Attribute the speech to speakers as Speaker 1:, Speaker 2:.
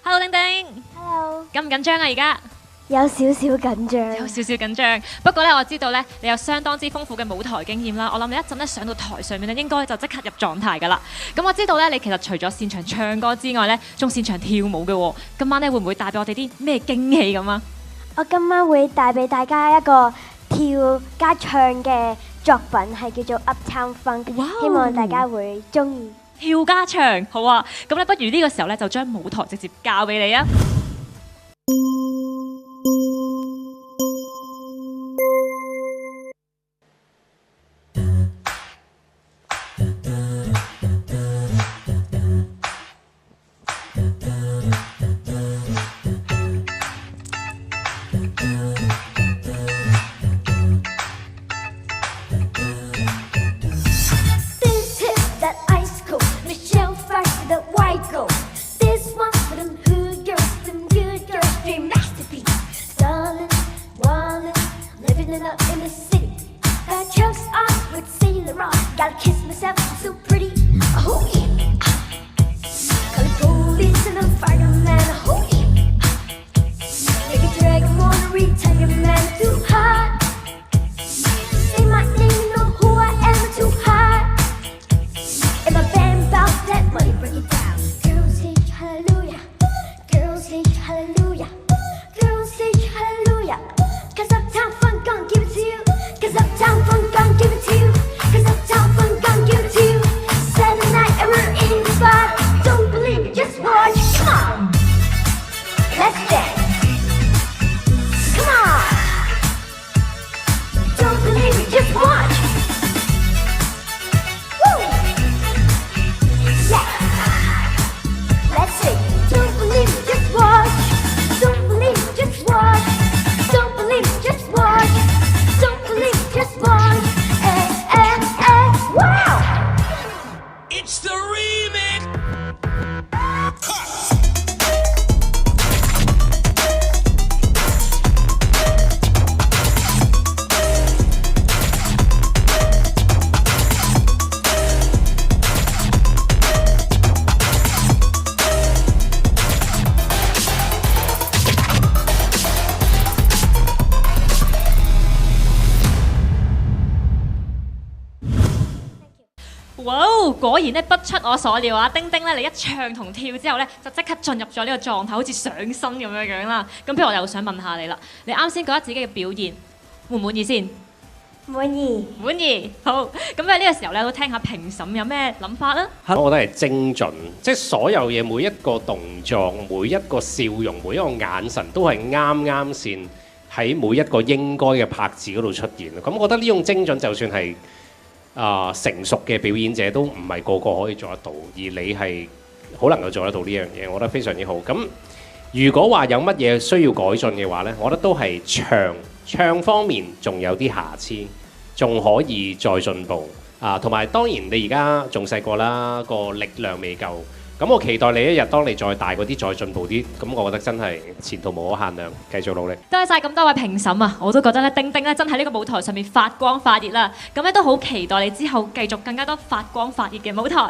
Speaker 1: Hello，丁丁。
Speaker 2: Hello，
Speaker 1: 緊唔緊張啊？而家
Speaker 2: 有少少緊張。
Speaker 1: 有少少緊張，不過咧，我知道咧，你有相當之豐富嘅舞台經驗啦。我諗你一陣咧上到台上面咧，應該就即刻入狀態㗎啦。咁我知道咧，你其實除咗擅長唱歌之外咧，仲擅長跳舞嘅喎。今晚咧會唔會帶俾我哋啲咩驚喜咁啊？
Speaker 2: 我今晚會帶俾大家一個跳加唱嘅作品，係叫做 Uptown Funk，
Speaker 1: 哇
Speaker 2: 希望大家會中意。
Speaker 1: 跳加唱，好啊！咁咧，不如呢個時候咧，就將舞台直接交俾你啊！哇！果然咧不出我所料啊，丁丁咧你一唱同跳之後咧，就即刻進入咗呢個狀態，好似上身咁樣樣啦。咁譬如我又想問下你啦，你啱先覺得自己嘅表現滿唔滿意先？
Speaker 2: 滿意。
Speaker 1: 滿意。好，咁喺呢個時候咧，都聽下評審有咩諗法啦。
Speaker 3: 我覺得係精準，即係所有嘢每一個動作、每一個笑容、每一個眼神都係啱啱線喺每一個應該嘅拍子嗰度出現。咁我覺得呢種精準就算係成熟嘅表演者都唔係個個可以做得到，而你係好能夠做得到呢樣嘢，我覺得非常之好。咁如果話有乜嘢需要改進嘅話呢，我覺得都係唱方面仲有啲瑕疵，仲可以再進步啊。同埋當然你而家仲細個啦，個力量未夠。咁我期待你一日當你再大嗰啲再進步啲，咁我覺得真係前途無可限量，繼續努力。
Speaker 1: 多謝晒咁多位評審啊！我都覺得咧，丁丁咧真喺呢個舞台上面發光發熱啦。咁咧都好期待你之後繼續更加多發光發熱嘅舞台。